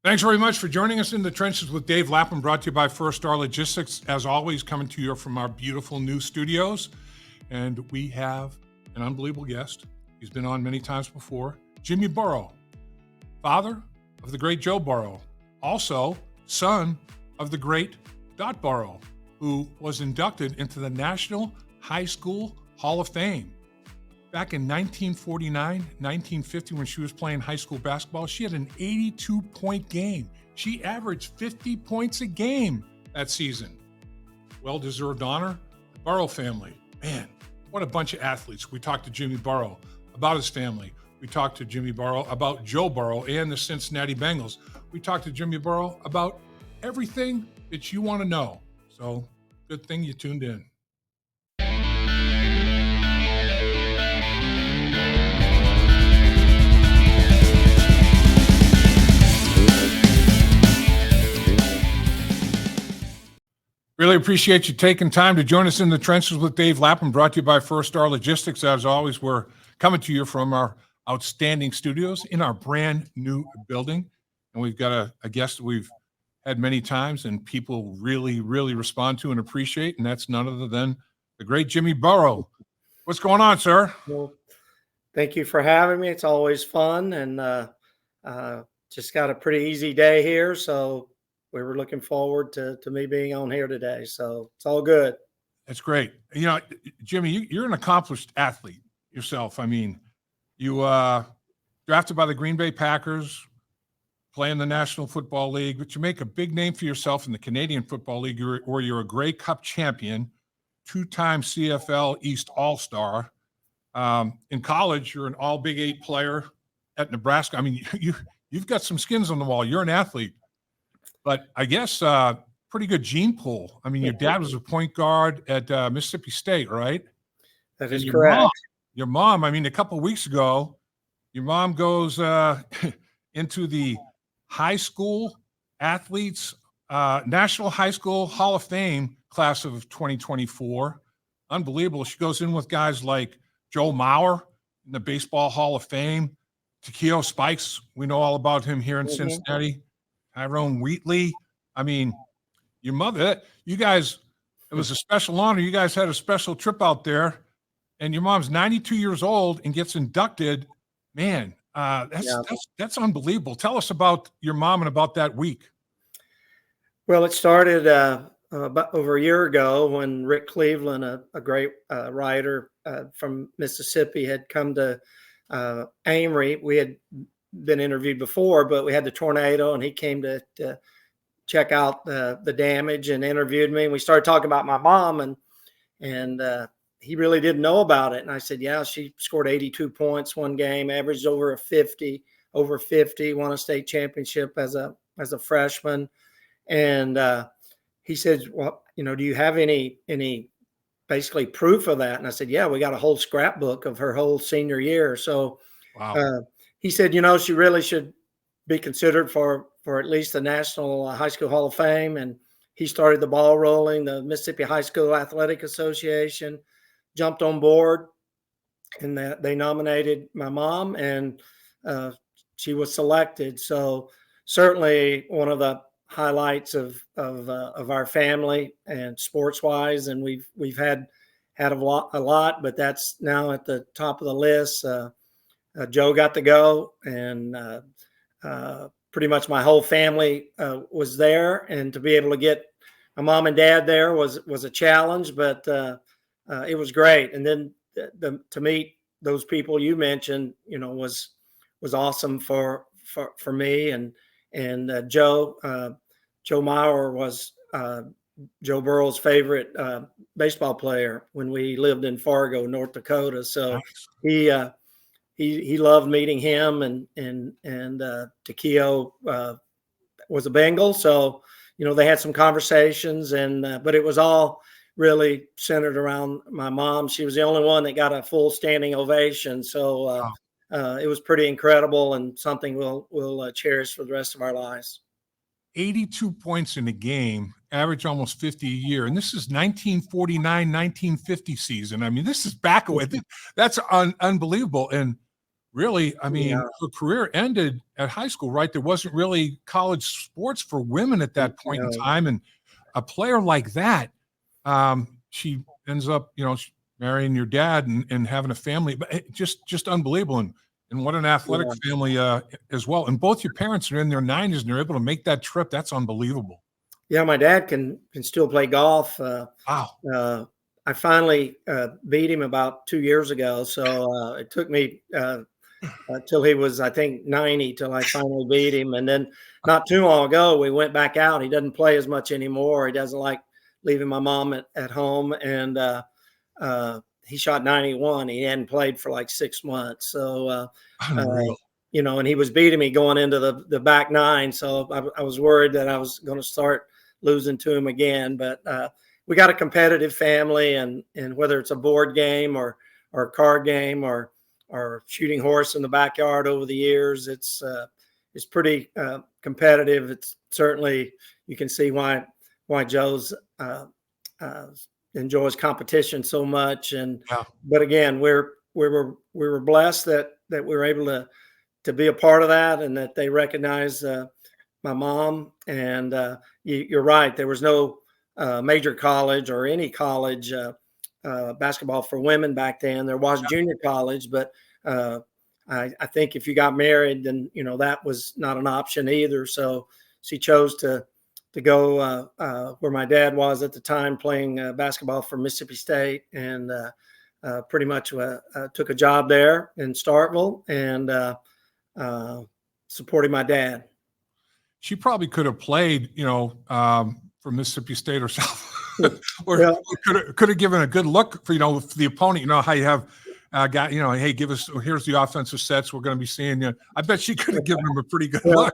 Thanks very much for joining us in the trenches with Dave Lapham, brought to you by First Star Logistics. As always, coming to you from our beautiful new studios. And we have an unbelievable guest. He's been on many times before. Jimmy Burrow, father of the great Joe Burrow, also son of the great Dot Burrow, who was inducted into the National High School Hall of Fame. Back in 1949, 1950, when she was playing high school basketball, she had an 82-point game. She averaged 50 points a game that season. Well-deserved honor. The Burrow family. Man, what a bunch of athletes. We talked to Jimmy Burrow about his family. We talked to Jimmy Burrow about Joe Burrow and the Cincinnati Bengals. We talked to Jimmy Burrow about everything that you want to know. So, good thing you tuned in. Really appreciate you taking time to join us in the trenches with Dave Lapham, brought to you by First Star Logistics. As always, we're coming to you from our outstanding studios in our brand new building. And we've got a guest that we've had many times and people really, really respond to and appreciate. And that's none other than the great Jimmy Burrow. What's going on, sir? Well, thank you for having me. It's always fun. And just got a pretty easy day here. So we were looking forward to me being on here today. So it's all good. That's great. You know, Jimmy, you're an accomplished athlete yourself. I mean, you drafted by the Green Bay Packers, play in the National Football League, but you make a big name for yourself in the Canadian Football League, where you're a Grey Cup champion, two-time CFL East All-Star. In college, you're an all Big 8 player at Nebraska. I mean, you've got some skins on the wall. You're an athlete. But I guess pretty good gene pool. I mean, your dad was a point guard at Mississippi State, right? That is correct. Your mom, I mean, a couple of weeks ago, your mom goes into the high school athletes, National High School Hall of Fame class of 2024. Unbelievable. She goes in with guys like Joe Mauer in the Baseball Hall of Fame, Takeo Spikes. We know all about him here in Cincinnati. Tyrone Wheatley. I mean, your mother, you guys, it was a special honor. You guys had a special trip out there, and your mom's 92 years old and gets inducted. Man, that's unbelievable. Tell us about your mom and about that week. Well, it started about over a year ago when Rick Cleveland, a great writer from Mississippi, had come to Amory. We had been interviewed before, but we had the tornado and he came to check out the damage and interviewed me. And we started talking about my mom and he really didn't know about it. And I said, yeah, she scored 82 points one game, averaged over 50, won a state championship as a freshman. And he said, well, you know, do you have any basically proof of that? And I said, yeah, we got a whole scrapbook of her whole senior year. So wow. He said, you know, she really should be considered for at least the National High School Hall of Fame. And he started the ball rolling. The Mississippi High School Athletic Association jumped on board, and they nominated my mom, and she was selected. So certainly one of the highlights of our family and sports wise. And we've had a lot, but that's now at the top of the list. Joe got to go, and pretty much my whole family was there. And to be able to get my mom and dad there was a challenge, but it was great. And then to meet those people you mentioned, you know, was awesome for me. And Joe Mauer was Joe Burrow's favorite baseball player when we lived in Fargo, North Dakota. So nice. He loved meeting him, and Takeo was a Bengal. So, you know, they had some conversations, but it was all really centered around my mom. She was the only one that got a full standing ovation. So it was pretty incredible, and something we'll cherish for the rest of our lives. 82 points in a game, average almost 50 a year. And this is 1949, 1950 season. I mean, this is back away. That's unbelievable. And really, I mean, Yeah. her career ended at high school, right? There wasn't really college sports for women at that point in No. time. And a player like that, she ends up, marrying your dad and having a family, but just unbelievable. And what an athletic Yeah. family as well. And both your parents are in their 90s and they're able to make that trip. That's unbelievable. Yeah, my dad can still play golf. Wow. I finally beat him about 2 years ago, so it took me till he was, I think, 90 till I finally beat him. And then not too long ago, we went back out. He doesn't play as much anymore. He doesn't like leaving my mom at home, and he shot 91. He hadn't played for like 6 months, so Unreal. and he was beating me going into the back nine. So I was worried that I was going to start losing to him again. But we got a competitive family, and whether it's a board game or a card game or shooting horse in the backyard over the years, it's pretty competitive. It's certainly, you can see why Joe's enjoys competition so much. And Yeah. but again, we were blessed that we were able to be a part of that, and that they recognize my mom. And you're right, there was no major college or any college basketball for women back then. There was junior college, but I think if you got married, then that was not an option either. So she chose to go where my dad was at the time, playing basketball for Mississippi State, and pretty much took a job there in Starkville, and supporting my dad. She probably could have played, for Mississippi State or South, or Yeah. could have given a good look for the opponent. You know how you have got hey, here's the offensive sets we're going to be seeing. I bet she could have given him a pretty good look.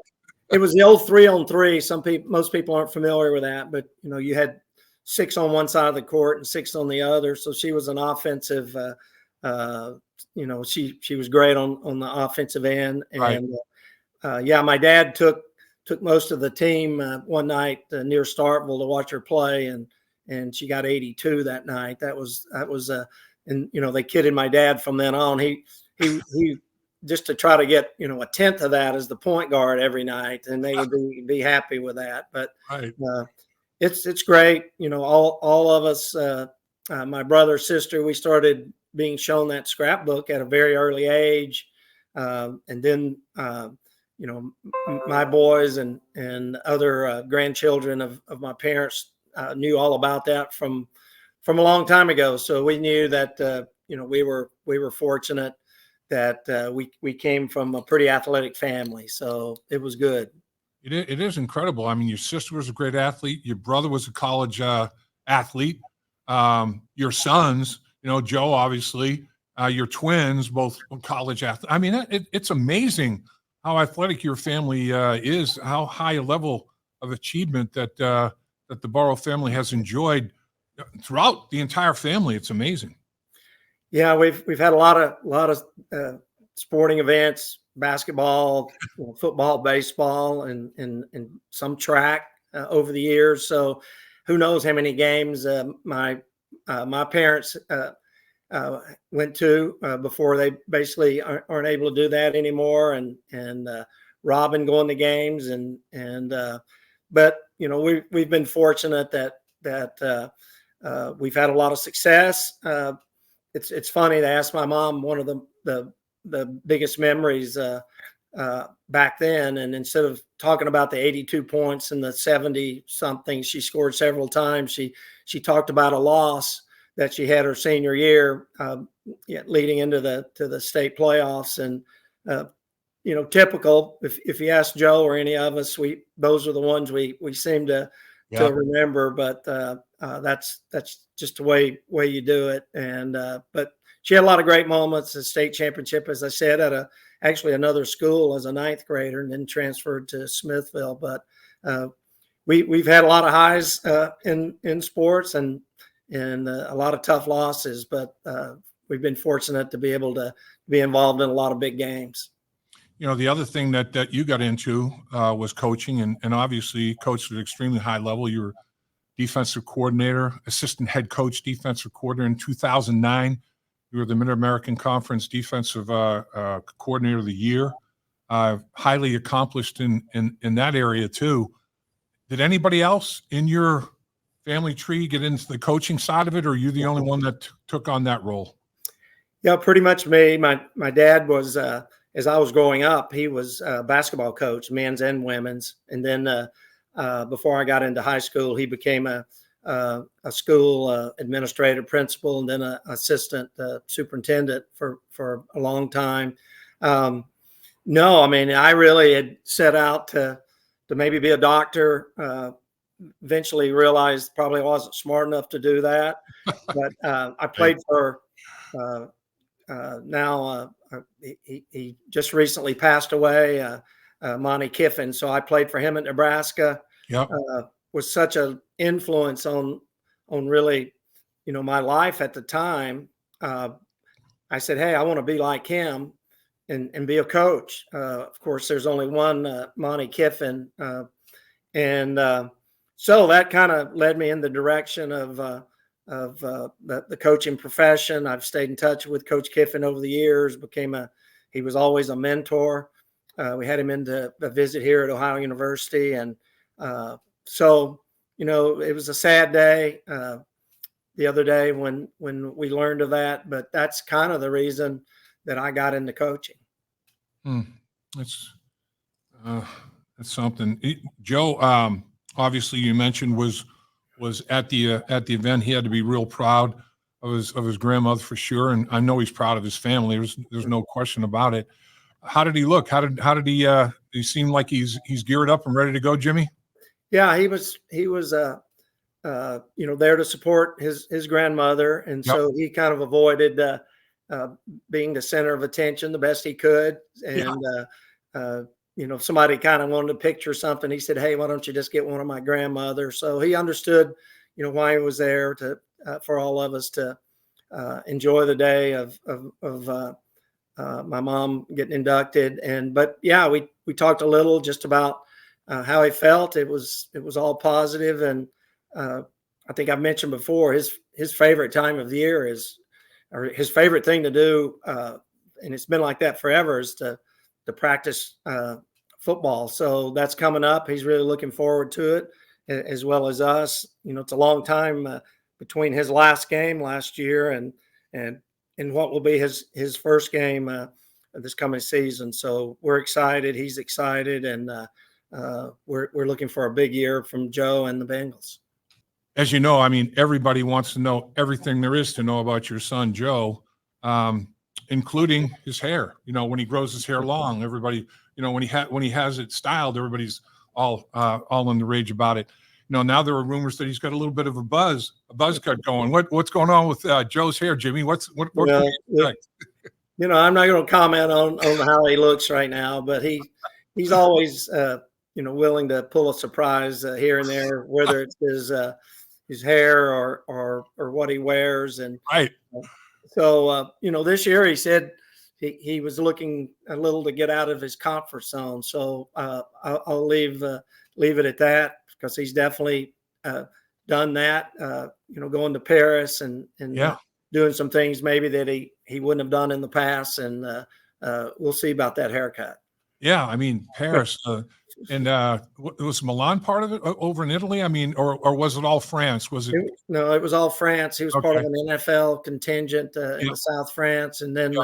It was the old 3-on-3. Most people aren't familiar with that, but you had 6 on one side of the court and 6 on the other. So she was an offensive. She was great on the offensive end. And Right. my dad took most of the team one night near Starkville to watch her play, and she got 82 that night. That was and they kidded my dad from then on. He just to try to get a tenth of that as the point guard every night, and they would be happy with that. But Right. It's great. All of us, my brother, sister, we started being shown that scrapbook at a very early age, and then my boys and other grandchildren of my parents knew all about that from a long time ago. So we knew that we were fortunate that we came from a pretty athletic family. So it was good. It is incredible. I mean, your sister was a great athlete. Your brother was a college athlete. Your sons, Joe, obviously, your twins, both college athletes. I mean, it's amazing how athletic your family is, how high a level of achievement that the Burrow family has enjoyed throughout the entire family. It's amazing. Yeah, we've had a lot of sporting events, basketball, football, baseball, and some track over the years. So who knows how many games my parents went to before they basically aren't able to do that anymore. And Robin going to games, but we've been fortunate that we've had a lot of success. It's funny to ask my mom one of the biggest memories back then, and instead of talking about the 82 points and the 70 something she scored several times, she talked about a loss that she had her senior year, leading into the state playoffs. And typical, if you ask Joe or any of us, those are the ones we seem to remember. But that's just the way you do it. And but she had a lot of great moments. The state championship, as I said, at actually another school as a 9th grader, and then transferred to Smithville. But we've had a lot of highs in sports and a lot of tough losses. But we've been fortunate to be able to be involved in a lot of big games. The other thing that you got into was coaching, and obviously coached at an extremely high level. You were defensive coordinator, assistant head coach, defensive coordinator in 2009. You were the Mid-American Conference Defensive Coordinator of the Year. Highly accomplished in that area too. Did anybody else in your family tree get into the coaching side of it, or are you the only one that took on that role? Yeah, pretty much me. My dad was, as I was growing up, he was a basketball coach, men's and women's. And then before I got into high school, he became a school administrator, principal, and then an assistant superintendent for a long time. No, I mean, I really had set out to maybe be a doctor. Eventually realized probably wasn't smart enough to do that. But I played for he just recently passed away, Monty Kiffin. So I played for him at Nebraska. Yep. Was such an influence on really, my life at the time. I said, hey, I want to be like him and be a coach. Of course, there's only one Monty Kiffin. So that kind of led me in the direction of the coaching profession. I've stayed in touch with Coach Kiffin over the years, he was always a mentor. We had him in to visit here at Ohio University. And so, it was a sad day the other day when we learned of that, but that's kind of the reason that I got into coaching. That's something. Joe, obviously you mentioned was at the event. He had to be real proud of his grandmother for sure, and I know he's proud of his family. There's no question about it. How did he look? How did he seem like he's geared up and ready to go, Jimmy? Yeah, he was there to support his grandmother, and Yep. so he kind of avoided being the center of attention the best he could. And if somebody kind of wanted to picture something, he said, "Hey, why don't you just get one of my grandmothers?" So he understood, why he was there for all of us to enjoy the day of my mom getting inducted. But yeah, we talked a little just about how he felt. It was all positive, and I think I've mentioned before his favorite time of the year or his favorite thing to do, and it's been like that forever, is to practice football. So that's coming up. He's really looking forward to it, as well as us. It's a long time between his last game last year and what will be his first game this coming season. So we're excited. He's excited, and we're looking for a big year from Joe and the Bengals. As you know, I mean, everybody wants to know everything there is to know about your son, Joe, including his hair. When he grows his hair long, everybody, when he has it styled, everybody's all in the rage about it. Now there are rumors that he's got a little bit of a buzz cut going. What's going on with Joe's hair, Jimmy? What can we expect? I'm not going to comment on how he looks right now, but he's always willing to pull a surprise here and there, whether it's his hair or what he wears. And right. So this year he said he was looking a little to get out of his comfort zone. So I'll leave it at that, because he's definitely done that. Going to Paris and doing some things maybe that he wouldn't have done in the past, and we'll see about that haircut. Yeah, I mean, Paris and was Milan part of it over in Italy? I mean, or was it all France? Was it? No, it was all France. He was part of an NFL contingent in South France, and then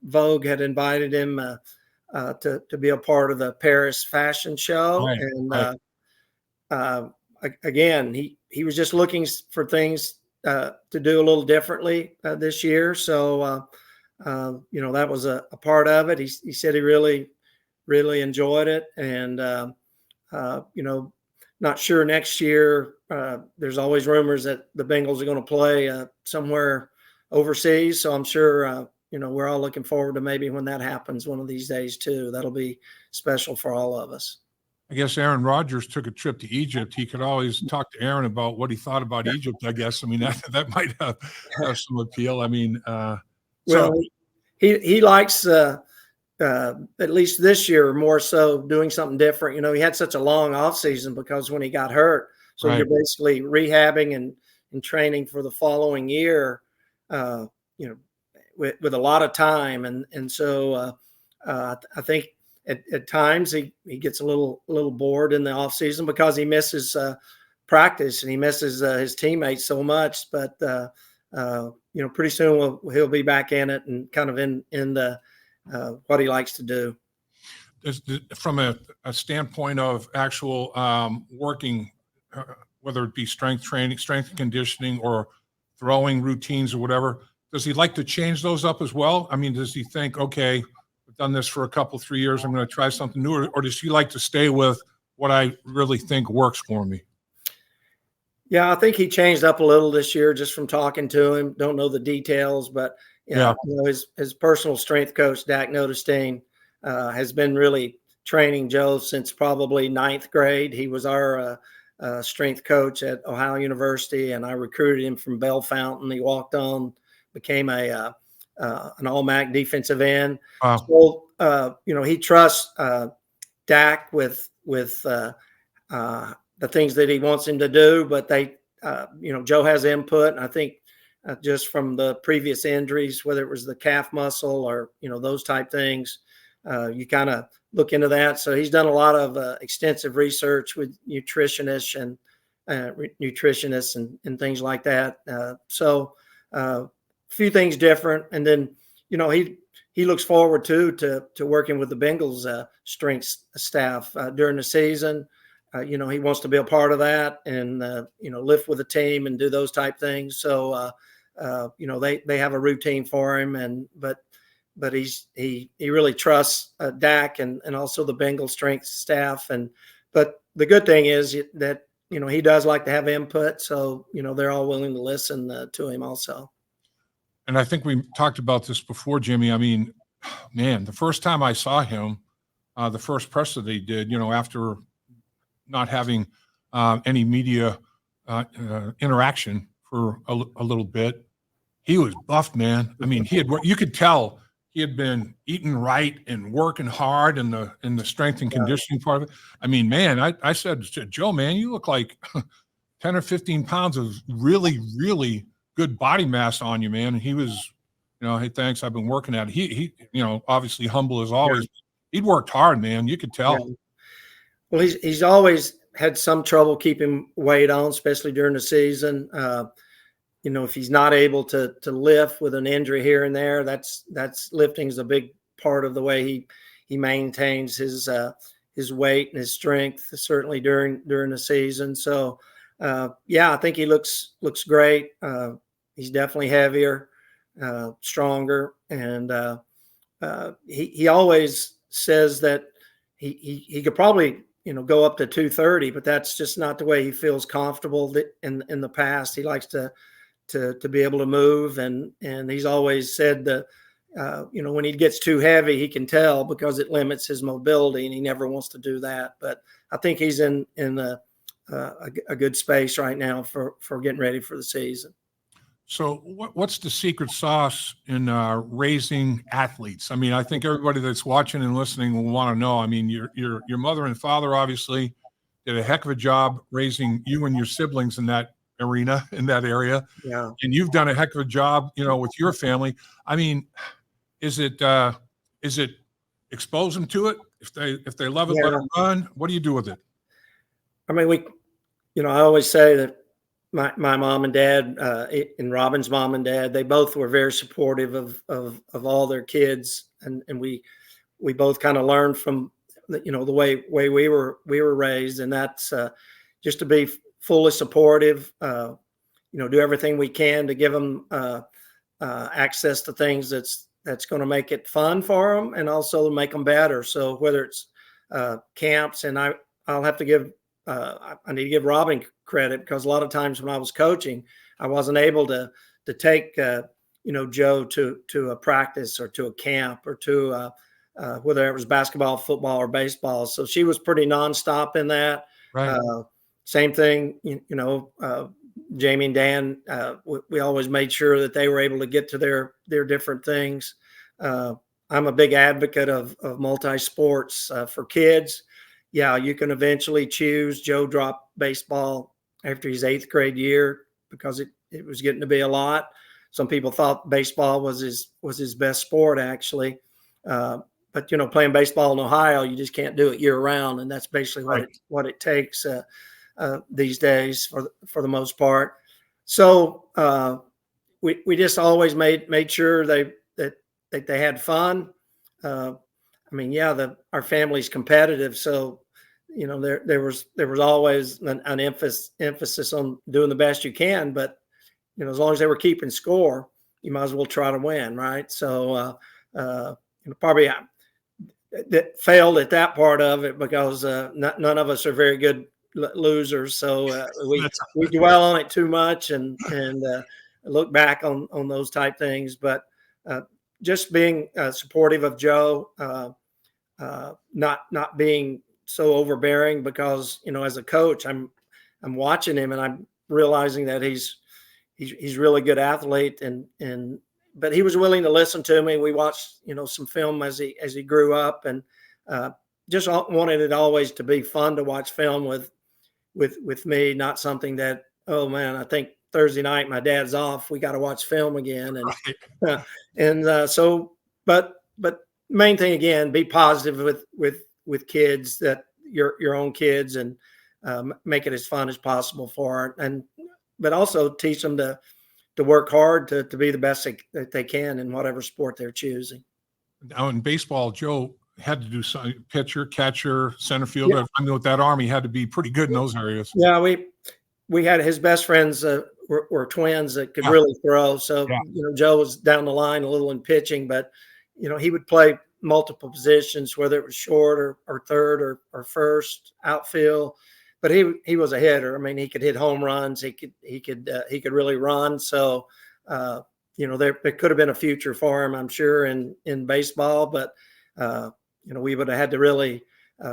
Vogue had invited him to be a part of the Paris fashion show. Right. And again, he was just looking for things to do a little differently this year. So that was a part of it. He said he really, really enjoyed it, and not sure next year. There's always rumors that the Bengals are going to play somewhere overseas, so I'm sure we're all looking forward to maybe when that happens one of these days too. That'll be special for all of us. I guess Aaron Rodgers took a trip to Egypt. He could always talk to Aaron about what he thought about Egypt, I guess. I mean, that might have some appeal. I mean, he likes at least this year more so doing something different. He had such a long off season because when he got hurt, so you're basically rehabbing and training for the following year. with a lot of time. And so I think at times he gets a little bored in the off season because he misses practice and he misses his teammates so much. But pretty soon he'll be back in it and kind of in the what he likes to do. From a standpoint of actual working, whether it be strength training, strength and conditioning, or throwing routines or whatever, does he like to change those up as well? I mean, does he think, okay, I've done this for 3 years, I'm going to try something new, or does he like to stay with what I really think works for me? Yeah, I think he changed up a little this year just from talking to him. Don't know the details, but his personal strength coach, Dak Notestein, has been really training Joe since probably 9th grade. He was our strength coach at Ohio University, and I recruited him from Bell Fountain. He walked on, became an All-MAC defensive end. Wow. So, he trusts Dak with the things that he wants him to do, but Joe has input. And I think just from the previous injuries, whether it was the calf muscle or, those type things, you kind of look into that. So he's done a lot of extensive research with nutritionists and things like that. So a few things different. And then, he looks forward to working with the Bengals strength staff during the season. He wants to be a part of that and, lift with the team and do those type things. So, they have a routine for him, but he really trusts Dak and also the Bengals strength staff. But the good thing is that, he does like to have input. So, they're all willing to listen to him also. And I think we talked about this before, Jimmy. I mean, man, the first time I saw him, the first press that he did, after not having any media interaction for a little bit, he was buffed, man. I mean, you could tell he had been eating right and working hard in the strength and conditioning part of it. I mean, man, I said to Joe, man, you look like 10 or 15 pounds of really, really good body mass on you, man. And he was, hey, thanks, I've been working at it. He obviously humble as always. Yeah. He'd worked hard, man. You could tell. Yeah. Well, he's always had some trouble keeping weight on, especially during the season. If he's not able to lift with an injury here and there, that's lifting is a big part of the way he maintains his weight and his strength, certainly during the season. So, I think he looks great. He's definitely heavier, stronger, and he always says that he could probably go up to 230, but that's just not the way he feels comfortable. In the past, he likes to be able to move, and he's always said that when he gets too heavy, he can tell because it limits his mobility, and he never wants to do that. But I think he's in a good space right now for getting ready for the season. So what's the secret sauce in raising athletes? I mean, I think everybody that's watching and listening will want to know. I mean, your mother and father obviously did a heck of a job raising you and your siblings in that arena, in that area. Yeah. And you've done a heck of a job, with your family. I mean, is it expose them to it? If they love it, let them run. What do you do with it? I mean, I always say that my mom and dad and Robin's mom and dad, they both were very supportive of all their kids. And we both kind of learned from, the way we were raised. And that's just to be fully supportive, do everything we can to give them access to things that's going to make it fun for them and also make them better. So whether it's camps, and I'll have to give, I need to give Robin credit because a lot of times when I was coaching, I wasn't able to take, Joe to a practice or to a camp or to whether it was basketball, football, or baseball. So she was pretty nonstop in that. Right. Same thing, Jamie and Dan, we always made sure that they were able to get to their different things. I'm a big advocate of multi-sports for kids. Yeah, you can eventually choose. Joe dropped baseball after his 8th grade year because it was getting to be a lot. some people thought baseball was his best sport, actually. But playing baseball in Ohio, you just can't do it year round, and that's basically what it takes these days for the most part. So we just always made sure that they had fun. Our family's competitive, so there was always an emphasis on doing the best you can. But as long as they were keeping score, you might as well try to win, right? So probably that failed at that part of it because none of us are very good losers. So we dwell on it too much and look back on those type things. But just being supportive of Joe, not being so overbearing, because as a coach, I'm watching him and I'm realizing that he's really good athlete, but he was willing to listen to me. We watched some film as he grew up, and just wanted it always to be fun to watch film with me, not something that, oh man, I think Thursday night my dad's off, we got to watch film again. And so but main thing again, be positive with kids, that your own kids, and make it as fun as possible for it, but also teach them to work hard to be the best that they can in whatever sport they're choosing. Now in baseball, Joe had to do some pitcher, catcher, center fielder. Yeah. With that arm, he had to be pretty good in those areas. Yeah, we had his best friends were twins that could really throw. So Joe was down the line a little in pitching, but he would play multiple positions, whether it was short or third or first, outfield. But he was a hitter. He could hit home runs. He could really run. So there could have been a future for him, I'm sure, in baseball. But we would have had to really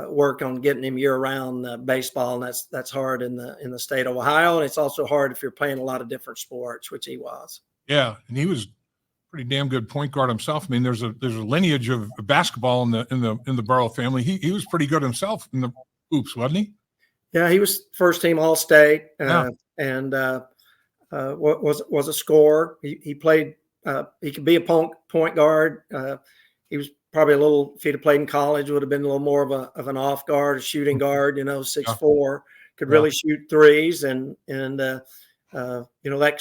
work on getting him year-round baseball, and that's hard in the state of Ohio, and it's also hard if you're playing a lot of different sports, which he was. Yeah, and he was pretty damn good point guard himself. There's a lineage of basketball in the Burrow family. He was pretty good himself in the hoops, wasn't he? Yeah, he was first team All-State, and was a scorer. He played. He could be a point guard. He was probably a little. If he'd have played in college, would have been a little more of an off guard, a shooting guard. 6'4", could really shoot threes, and that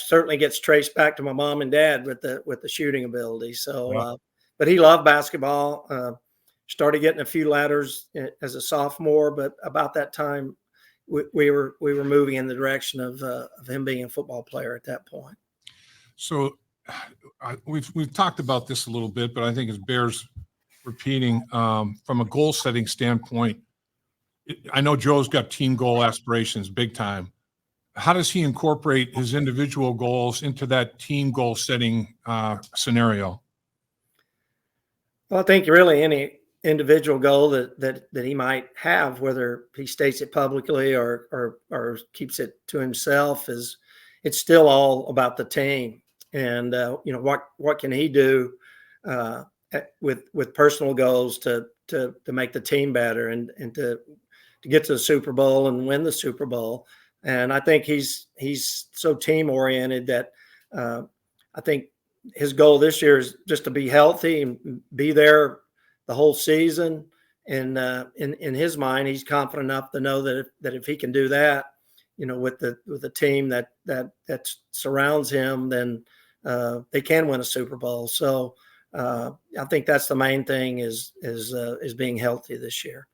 certainly gets traced back to my mom and dad with the shooting ability. So, but he loved basketball. Started getting a few ladders as a sophomore, but about that time, we were moving in the direction of him being a football player at that point. So we've talked about this a little bit, but I think it bears repeating. From a goal setting standpoint, I know Joe's got team goal aspirations big time. How does he incorporate his individual goals into that team goal setting scenario? Well, I think really any individual goal that he might have, whether he states it publicly or keeps it to himself, it's still all about the team. And what can he do with personal goals to make the team better and to get to the Super Bowl and win the Super Bowl. And I think he's so team oriented that I think his goal this year is just to be healthy and be there the whole season. And in his mind, he's confident enough to know that if he can do that, with the team that surrounds him, then they can win a Super Bowl. So I think that's the main thing is being healthy this year.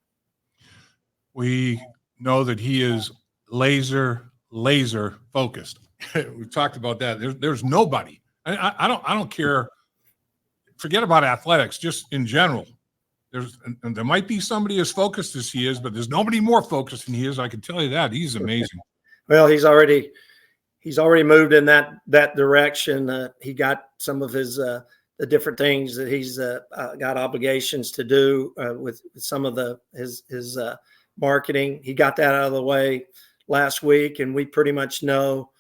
We know that he is laser focused. We've talked about that. There's nobody. I don't care. Forget about athletics, just in general. There might be somebody as focused as he is, but there's nobody more focused than he is. I can tell you that. He's amazing. Well, he's already moved in that direction. He got some of his the different things that he's got obligations to do with some of his marketing. He got that out of the way last week, and we pretty much know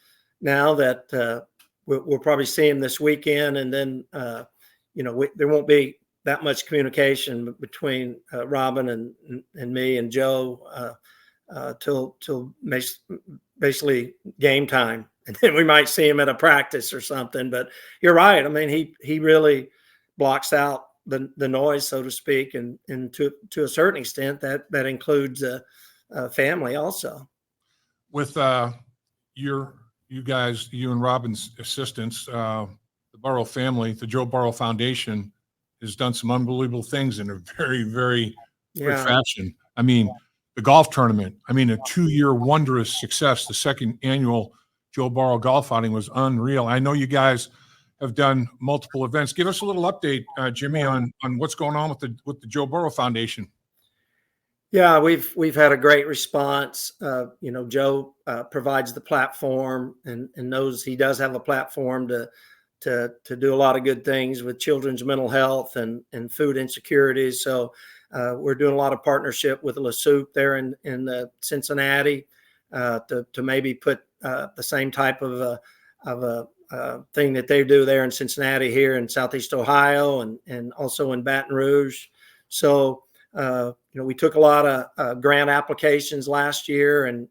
now that we'll probably see him this weekend, and then there won't be that much communication between Robin and me and Joe till basically game time. and then we might see him at a practice or something. But you're right. I mean, he really blocks out the noise, so to speak, and to a certain extent that includes family also. With you guys, you and Robin's assistants, the Burrow family, the Joe Burrow Foundation has done some unbelievable things in a very, very quick fashion. I mean, the golf tournament, I mean, a 2-year wondrous success. The second annual Joe Burrow golf outing was unreal. I know you guys have done multiple events. Give us a little update, Jimmy, on what's going on with the Joe Burrow Foundation. Yeah, we've had a great response. Joe provides the platform and knows he does have a platform to do a lot of good things with children's mental health and food insecurity. So we're doing a lot of partnership with La Soup there in Cincinnati to maybe put the same type of a thing that they do there in Cincinnati here in Southeast Ohio and also in Baton Rouge. So we took a lot of grant applications last year and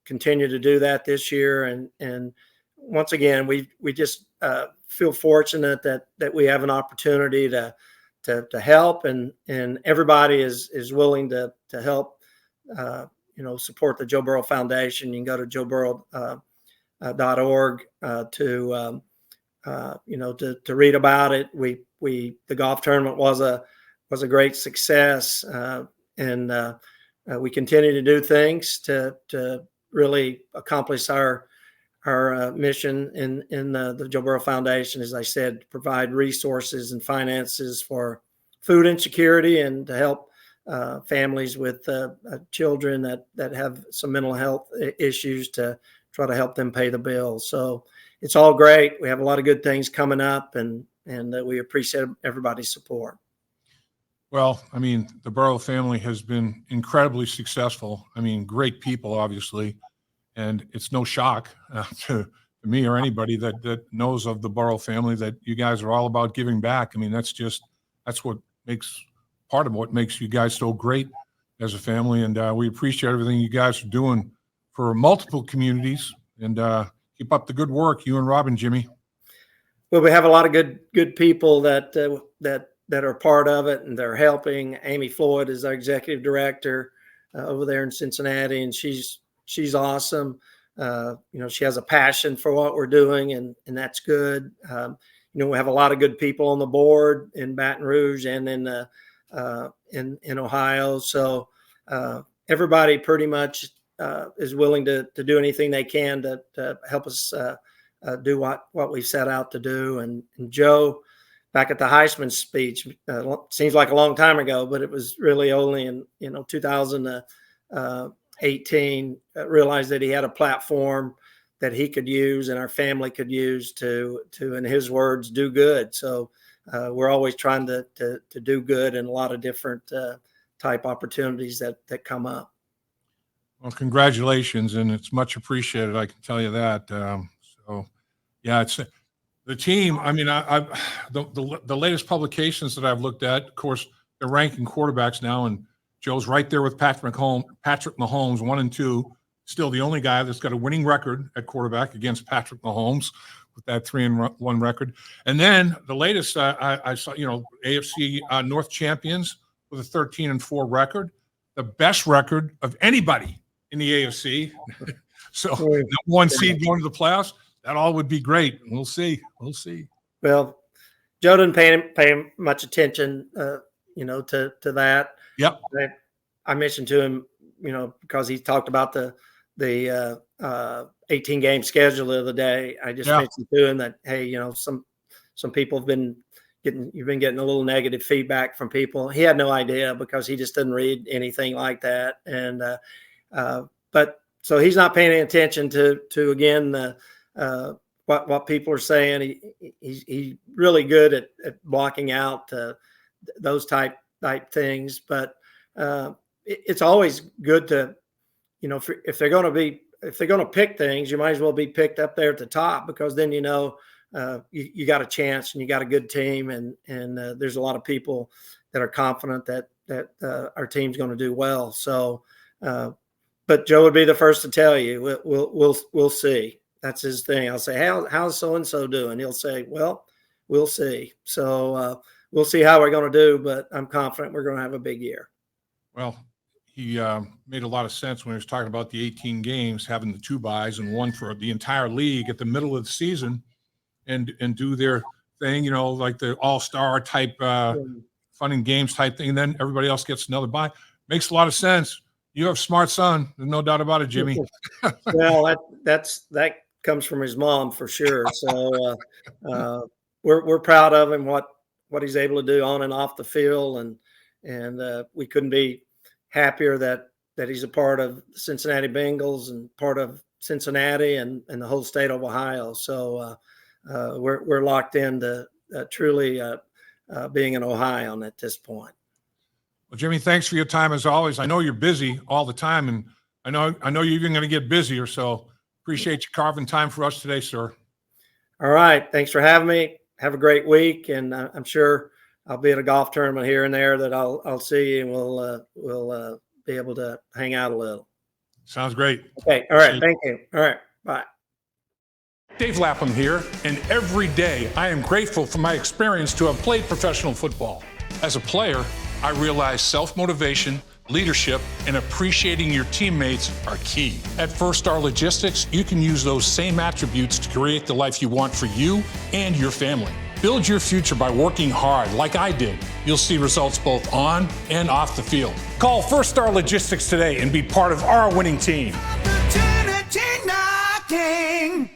continue to do that this year. And once again, we just feel fortunate that we have an opportunity to help, and everybody is willing to help. Support the Joe Burrow Foundation. You can go to joeburrow.org to read about it. The golf tournament was a great success, and we continue to do things to really accomplish our mission in the Joe Burrow Foundation, as I said, to provide resources and finances for food insecurity and to help families with children that have some mental health issues to try to help them pay the bills. So it's all great. We have a lot of good things coming up, and we appreciate everybody's support. Well, I mean, the Burrow family has been incredibly successful. I mean, great people, obviously, and it's no shock to me or anybody that knows of the Burrow family that you guys are all about giving back. I mean, that's what makes part of what makes you guys so great as a family, and we appreciate everything you guys are doing for multiple communities. And keep up the good work, you and Robin, Jimmy. Well, we have a lot of good people that are part of it, and they're helping. Amy Floyd is our executive director over there in Cincinnati, and she's awesome. She has a passion for what we're doing, and that's good. We have a lot of good people on the board in Baton Rouge and in Ohio. So everybody pretty much is willing to do anything they can to help us do what we set out to do. And Joe, back at the Heisman speech, seems like a long time ago, but it was really only in 2018 realized that he had a platform that he could use and our family could use to in his words, do good. So we're always trying to do good in a lot of different type opportunities that come up. Well, congratulations, and it's much appreciated. I can tell you that. Yeah, it's the team. I mean, the latest publications that I've looked at, of course, they're ranking quarterbacks now, and Joe's right there with Patrick Mahomes, 1 and 2. Still the only guy that's got a winning record at quarterback against Patrick Mahomes with that 3-1 record. And then the latest I saw, AFC North champions with a 13-4 record, the best record of anybody in the AFC. So #1 seed going to the playoffs, that all would be great. We'll see. Well, Joe didn't pay much attention, to that. Yep. I mentioned to him, because he talked about the 18-game schedule the other day. I just mentioned to him that, hey, some people have been you've been getting a little negative feedback from people. He had no idea because he just didn't read anything like that. And but so he's not paying any attention to again what people are saying. He's really good at blocking out those type things. But it's always good to, if they're going to pick things, you might as well be picked up there at the top, because then you got a chance and you got a good team, and there's a lot of people that are confident that our team's going to do well. So but Joe would be the first to tell you, we'll see. That's his thing. I'll say, how's so-and-so doing? He'll say, well, we'll see. So we'll see how we're going to do, but I'm confident we're going to have a big year. Well, he made a lot of sense when he was talking about the 18 games, having the 2 byes and one for the entire league at the middle of the season and do their thing, like the all-star type fun and games type thing. And then everybody else gets another bye. Makes a lot of sense. You have a smart son. There's no doubt about it, Jimmy. Well, that comes from his mom for sure. So we're proud of him, what he's able to do on and off the field. And we couldn't be happier that he's a part of the Cincinnati Bengals and part of Cincinnati and the whole state of Ohio. So we're locked into truly being an Ohioan at this point. Well, Jimmy, thanks for your time as always. I know you're busy all the time, and I know you're even going to get busier. So appreciate you carving time for us today, sir. All right. Thanks for having me. Have a great week, and I'm sure I'll be at a golf tournament here and there that I'll see, and we'll be able to hang out a little. Sounds great. Okay. All right. Thank you. All right. Bye. Dave Lapham here, and every day I am grateful for my experience to have played professional football. As a player, I realize self-motivation, leadership, and appreciating your teammates are key. At First Star Logistics, you can use those same attributes to create the life you want for you and your family. Build your future by working hard like I did. You'll see results both on and off the field. Call First Star Logistics today and be part of our winning team. Opportunity knocking.